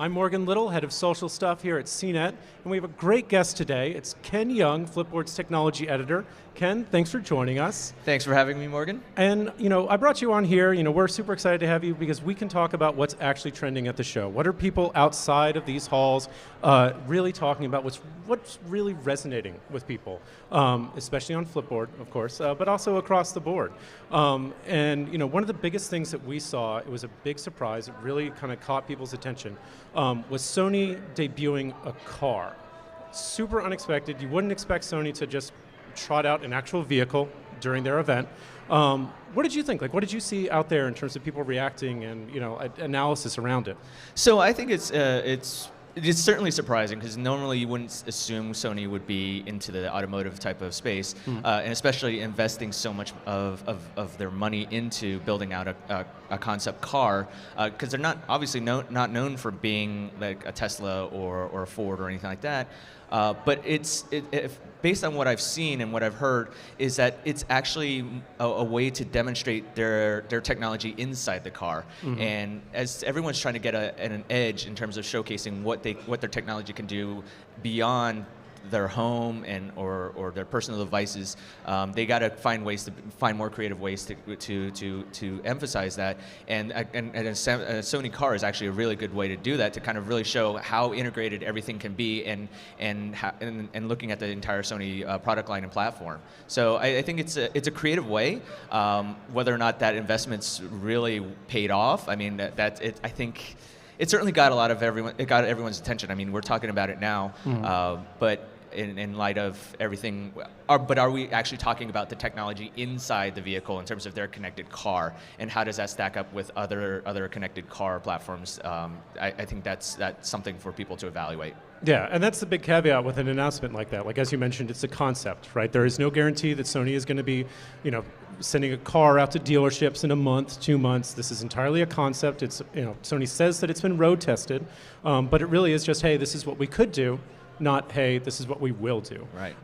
I'm Morgan Little, head of social stuff here at CNET, and we have a great guest today. It's Ken Young, Flipboard's technology editor. Ken, thanks for joining us. Thanks for having me, Morgan. And I brought you on here. We're super excited to have you because we can talk about what's actually trending at the show. What are people outside of these halls really talking about? What's really resonating with people, especially on Flipboard, of course, but also across the board. And one of the biggest things that we saw, it was a big surprise. It really kind of caught people's attention. Was Sony debuting a car. Super unexpected. You wouldn't expect Sony to just trot out an actual vehicle during their event. What did you think? What did you see out there in terms of people reacting and analysis around it? So I think it's certainly surprising because normally you wouldn't assume Sony would be into the automotive type of space, and especially investing so much of their money into building out a concept car, because they're not obviously not known for being like a Tesla or a Ford or anything like that. But based on what I've seen and what I've heard, is that it's actually a way to demonstrate their technology inside the car. And as everyone's trying to get an edge in terms of showcasing what their technology can do beyond their home or their personal devices, they got to find more creative ways to emphasize that, and a Sony Car is actually a really good way to do that, to kind of really show how integrated everything can be and looking at the entire Sony product line and platform. So I think it's a creative way. Whether or not that investment's really paid off, I mean I think it certainly got everyone's attention. I mean, we're talking about it now, but in light of everything, but are we actually talking about the technology inside the vehicle in terms of their connected car, and how does that stack up with other connected car platforms? I think that's something for people to evaluate. Yeah, and that's the big caveat with an announcement like that. Like, as you mentioned, it's a concept, right? There is no guarantee that Sony is going to be, sending a car out to dealerships in a month, 2 months. This is entirely a concept. It's, Sony says that it's been road tested, but it really is just, hey, this is what we could do, not, hey, this is what we will do. Right.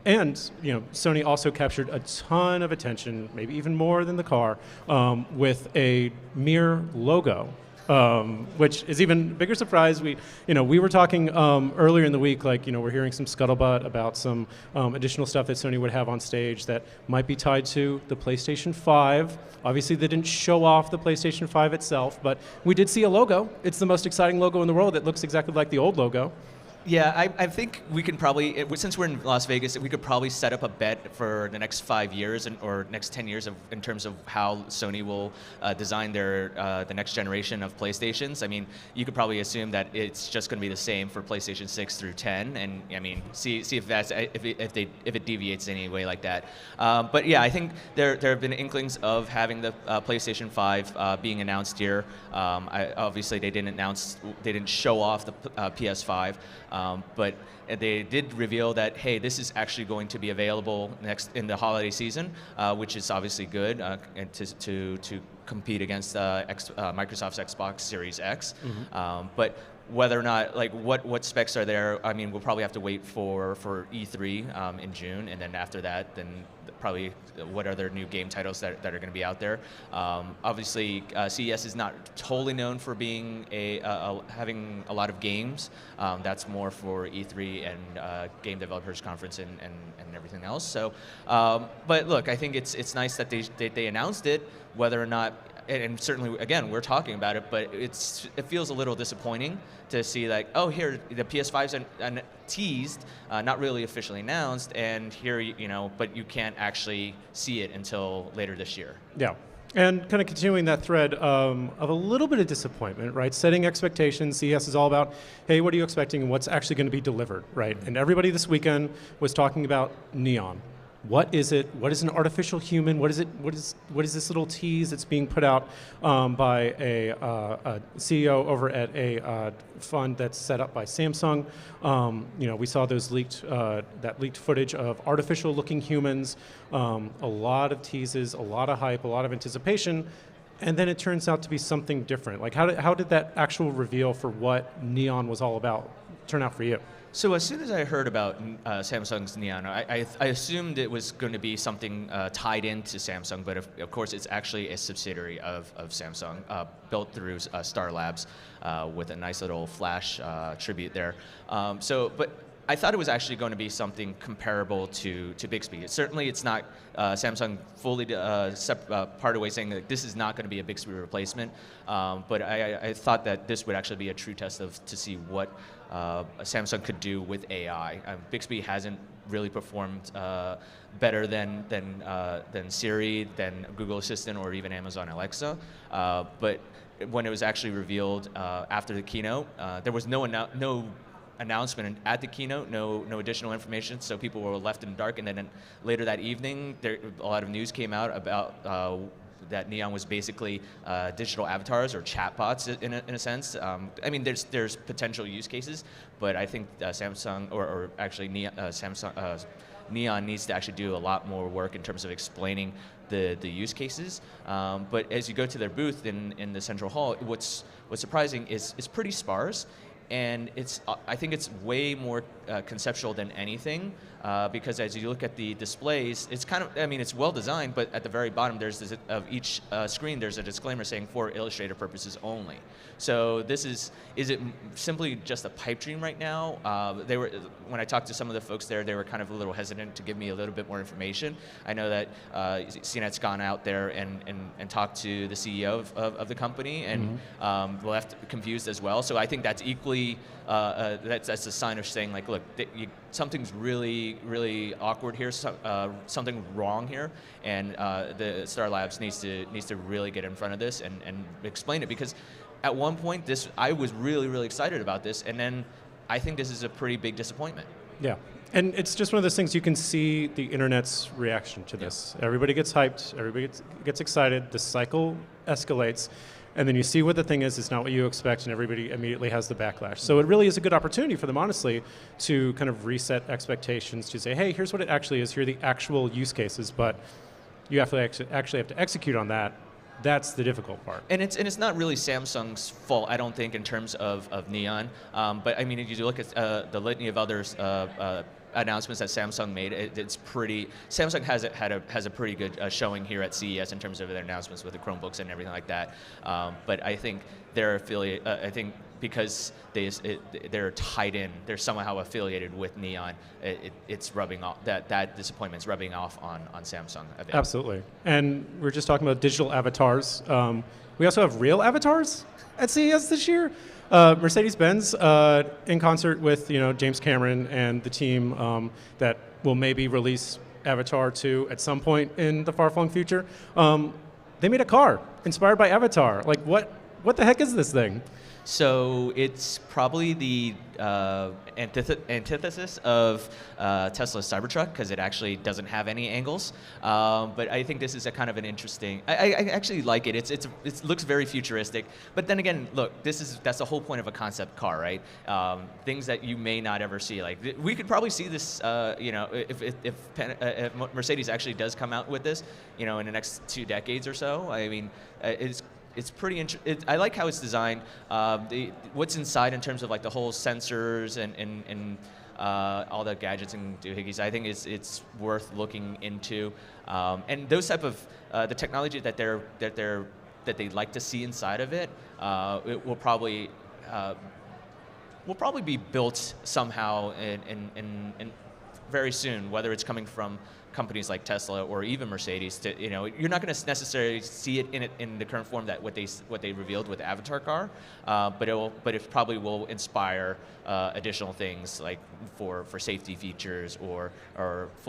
And Sony also captured a ton of attention, maybe even more than the car, with a mere logo. Which is even bigger surprise. We were talking earlier in the week, we're hearing some scuttlebutt about some additional stuff that Sony would have on stage that might be tied to the PlayStation 5. Obviously, they didn't show off the PlayStation 5 itself, but we did see a logo. It's the most exciting logo in the world. It looks exactly like the old logo. Yeah, I think we can probably, since we're in Las Vegas, we could probably set up a bet for the next 5 years or next 10 years in terms of how Sony will design the next generation of PlayStations. I mean, you could probably assume that it's just going to be the same for PlayStation 6 through 10, and I mean, see if it deviates in any way like that. But yeah, I think there have been inklings of having the PlayStation 5 being announced here. Obviously, they didn't show off the PS5. But they did reveal that, hey, this is actually going to be available next in the holiday season, which is obviously good, and to compete against Microsoft's Xbox Series X. But whether or not, what specs are there, I mean, we'll probably have to wait for E3 in June, and then after that, then probably what other new game titles that are going to be out there. Obviously, CES is not totally known for being having a lot of games. That's more for E3 and Game Developers Conference and everything else. So, but look, I think it's nice that they announced it. Whether or not, and certainly, again, we're talking about it, but it feels a little disappointing to see oh, here, the PS5's teased, not really officially announced, and here, but you can't actually see it until later this year. Yeah. And kind of continuing that thread of a little bit of disappointment, right? Setting expectations. CES is all about, hey, what are you expecting and what's actually going to be delivered, right? And everybody this weekend was talking about Neon. What is it? What is an artificial human? What is it? What is this little tease that's being put out by a CEO over at a fund that's set up by Samsung? We saw those leaked footage of artificial-looking humans. A lot of teases, a lot of hype, a lot of anticipation, and then it turns out to be something different. How did that actual reveal for what Neon was all about turn out for you? So as soon as I heard about Samsung's Neon, I assumed it was going to be something tied into Samsung, but of course it's actually a subsidiary of Samsung, built through Star Labs, with a nice little flash tribute there. But I thought it was actually going to be something comparable to Bixby. Certainly, it's not. Samsung fully parted away, saying that this is not going to be a Bixby replacement. But I thought that this would actually be a true test to see what Samsung could do with AI. Bixby hasn't really performed better than Siri, than Google Assistant, or even Amazon Alexa. But when it was actually revealed after the keynote, there was no announcement at the keynote, no additional information, so people were left in the dark. And then later that evening, a lot of news came out about that Neon was basically digital avatars or chatbots in a sense. I mean, there's potential use cases, but I think Samsung, or actually Neon needs to actually do a lot more work in terms of explaining the use cases. But as you go to their booth in the central hall, what's surprising is it's pretty sparse. And I think it's way more conceptual than anything, because as you look at the displays, it's it's well designed, but at the very bottom of each screen there's a disclaimer saying for illustrator purposes only. So is it simply just a pipe dream right now? When I talked to some of the folks there, they were kind of a little hesitant to give me a little bit more information. I know that CNET's gone out there and talked to the CEO of the company, and left confused as well. So I think that's equally that's a sign of saying, like, look, something's really awkward here, something wrong here, and the Star Labs needs to really get in front of this and explain it, because at one point I was really excited about this, and then I think this is a pretty big disappointment. Yeah. And it's just one of those things, you can see the internet's reaction to this. Yeah. Everybody gets hyped, everybody gets excited, the cycle escalates, and then you see what the thing is, it's not what you expect, and everybody immediately has the backlash. So it really is a good opportunity for them, honestly, to kind of reset expectations, to say, hey, here's what it actually is, here are the actual use cases, but you have to actually have to execute on that. That's the difficult part. And it's not really Samsung's fault, I don't think, in terms of Neon. But I mean, if you look at the litany of others announcements that Samsung made, it's pretty. Samsung has a pretty good showing here at CES in terms of their announcements with the Chromebooks and everything like that. But I think their affiliate, I think because they're tied in, they're somehow affiliated with Neon. It's rubbing off, that disappointment's rubbing off on Samsung a bit. Absolutely. And we're just talking about digital avatars. We also have real avatars at CES this year. Mercedes-Benz, in concert with James Cameron and the team that will maybe release Avatar 2 at some point in the far-flung future, they made a car inspired by Avatar. Like, what the heck is this thing? So it's probably the antithesis of Tesla's Cybertruck, because it actually doesn't have any angles. But I think this is a kind of an interesting. I actually like it. It looks very futuristic. But then again, look, that's the whole point of a concept car, right? Things that you may not ever see. Like, we could probably see this. If Mercedes actually does come out with this, in the next 2 decades or so. I mean, it's pretty interesting. I like how it's designed. What's inside in terms of like the whole sensors and all the gadgets and doohickeys, I think it's worth looking into. And those type of the technology that they like to see inside of it, it will probably be built somehow in very soon, whether it's coming from companies like Tesla or even Mercedes. You're not going to necessarily see it in the current form that what they revealed with the Avatar car, but it probably will inspire additional things, like for safety features or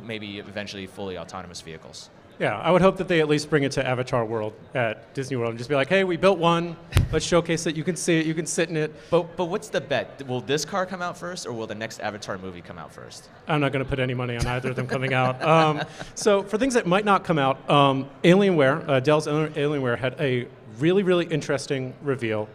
maybe eventually fully autonomous vehicles. Yeah, I would hope that they at least bring it to Avatar World at Disney World and just be like, hey, we built one, let's showcase it, you can see it, you can sit in it. But what's the bet? Will this car come out first, or will the next Avatar movie come out first? I'm not going to put any money on either of them coming out. So for things that might not come out, Alienware, Dell's Alienware had a really interesting reveal.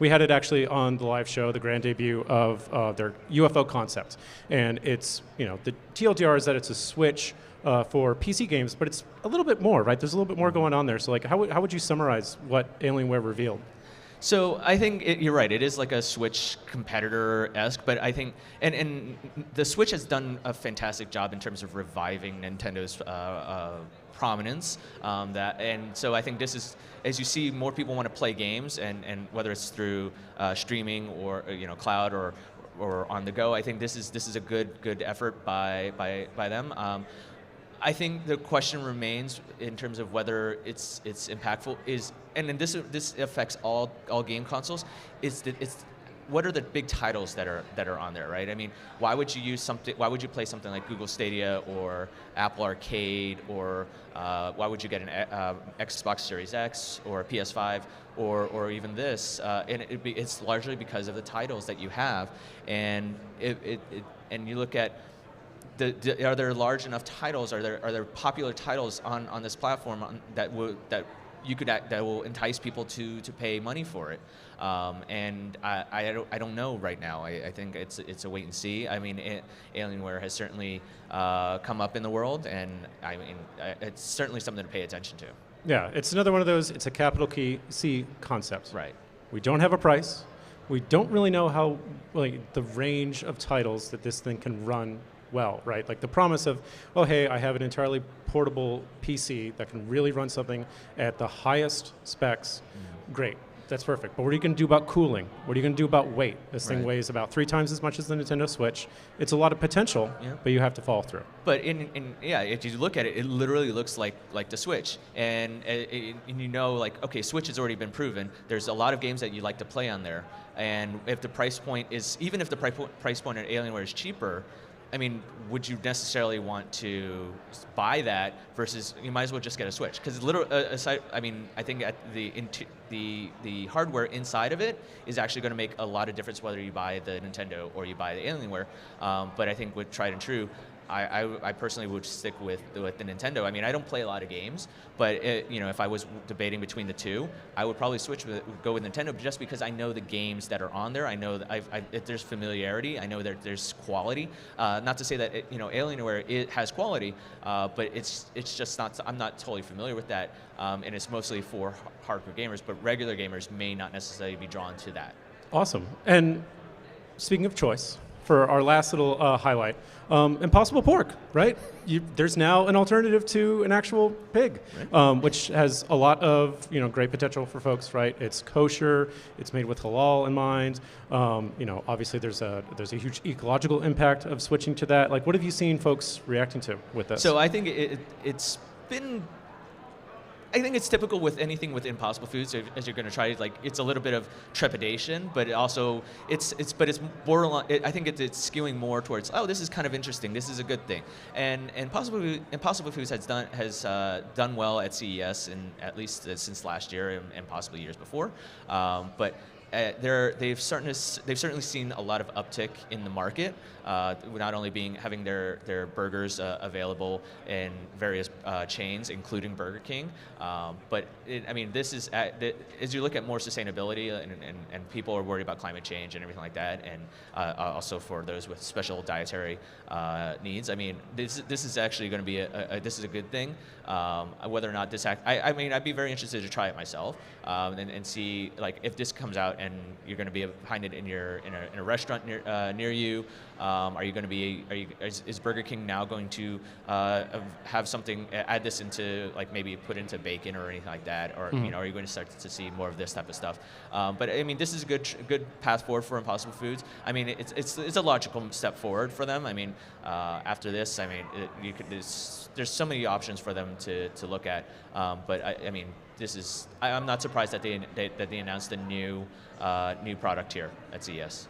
We had it actually on the live show, the grand debut of their UFO concept. And it's, the TLDR is that it's a Switch for PC games, but it's a little bit more, right? There's a little bit more going on there. So, like, how would you summarize what Alienware revealed? So I think you're right. It is like a Switch competitor-esque, but I think, and the Switch has done a fantastic job in terms of reviving Nintendo's prominence. And so I think this is, as you see more people want to play games, and whether it's through streaming or cloud or on the go, I think this is a good effort by them. I think the question remains in terms of whether it's impactful and this affects all game consoles. What are the big titles that are on there, right? I mean, why would you play something like Google Stadia or Apple Arcade, or why would you get an Xbox Series X or a PS5 or even this? And it's largely because of the titles that you have, and and you look at. Are there large enough titles? Are there popular titles on this platform that will entice people to pay money for it? And I don't know right now. I think it's a wait and see. I mean, Alienware has certainly come up in the world, and I mean it's certainly something to pay attention to. Yeah, it's another one of those. It's a capital C concept. Right. We don't have a price. We don't really know how the range of titles that this thing can run well, right? Like the promise of, oh, hey, I have an entirely portable PC that can really run something at the highest specs. Great, that's perfect. But what are you going to do about cooling? What are you going to do about weight? This thing weighs about 3 times as much as the Nintendo Switch. It's a lot of potential, but you have to follow through. But if you look at it, it literally looks like the Switch, and okay, Switch has already been proven. There's a lot of games that you like to play on there, and if the price point is, even if the price point at Alienware is cheaper, I mean, would you necessarily want to buy that versus you might as well just get a Switch? Because I think at the hardware inside of it is actually going to make a lot of difference whether you buy the Nintendo or you buy the Alienware. But I think with tried and true, I personally would stick with the Nintendo. I mean, I don't play a lot of games, but if I was debating between the two, I would probably go with Nintendo just because I know the games that are on there. I know that there's familiarity. I know that there's quality. Not to say that Alienware it has quality, but it's just not. I'm not totally familiar with that, and it's mostly for hardcore gamers. But regular gamers may not necessarily be drawn to that. Awesome. And speaking of choice, for our last little highlight, Impossible Pork, right? There's now an alternative to an actual pig, which has a lot of great potential for folks, right? It's kosher, it's made with halal in mind. Obviously there's a huge ecological impact of switching to that. Like, what have you seen folks reacting to with this? So I think it's been. I think it's typical with anything with Impossible Foods. As you're going to try it, it's a little bit of trepidation, but it's borderline. I think it's skewing more towards, oh, this is kind of interesting. This is a good thing. And Impossible Foods has done well at CES, and at least since last year and possibly years before. But they've certainly seen a lot of uptick in the market, not only having their burgers available in various chains, including Burger King, but this is as you look at more sustainability and people are worried about climate change and everything like that, and also for those with special dietary needs. I mean, this is actually going to be this is a good thing. Whether or not I'd be very interested to try it myself and see if this comes out and you're going to be behind it in a restaurant near you. Are you going to be? Is Burger King now going to have something? Add this into maybe put into bacon or anything like that, or are you going to start to see more of this type of stuff? But I mean, this is a good path forward for Impossible Foods. I mean, it's a logical step forward for them. I mean, after this, I mean, there's so many options for them to look at. But I mean, I'm not surprised that they announced a new product here at CES.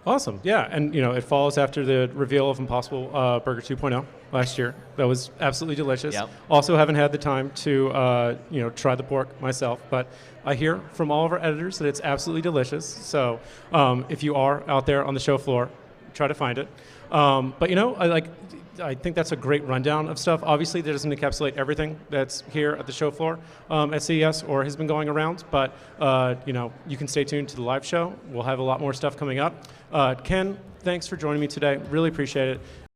Awesome, yeah, and it follows after the reveal of Impossible Burger 2.0 last year. That was absolutely delicious. Yep. Also, haven't had the time to try the pork myself, but I hear from all of our editors that it's absolutely delicious. So, if you are out there on the show floor, try to find it. But I think that's a great rundown of stuff. Obviously, that doesn't encapsulate everything that's here at the show floor at CES or has been going around, but you can stay tuned to the live show. We'll have a lot more stuff coming up. Ken, thanks for joining me today. Really appreciate it.